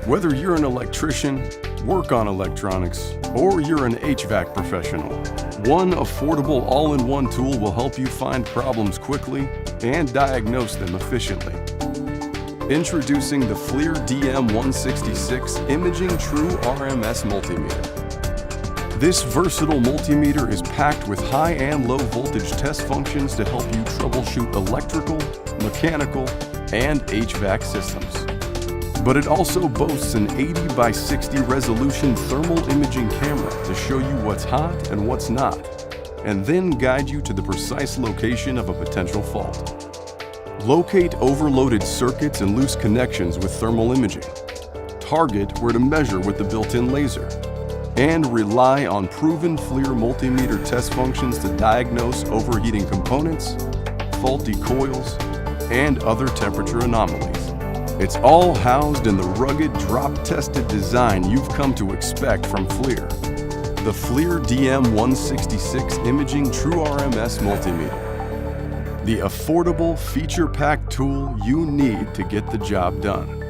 Whether you're an electrician, work on electronics, or you're an HVAC professional, one affordable all-in-one tool will help you find problems quickly and diagnose them efficiently. Introducing the FLIR DM166 Imaging True RMS Multimeter. This versatile multimeter is packed with high and low voltage test functions to help you troubleshoot electrical, mechanical, and HVAC systems. But it also boasts an 80 by 60 resolution thermal imaging camera to show you what's hot and what's not, and then guide you to the precise location of a potential fault. Locate overloaded circuits and loose connections with thermal imaging. Target where to measure with the built-in laser. And rely on proven FLIR multimeter test functions to diagnose overheating components, faulty coils, and other temperature anomalies. It's all housed in the rugged, drop-tested design you've come to expect from FLIR. The FLIR DM166 Imaging True RMS Multimeter. The affordable, feature-packed tool you need to get the job done.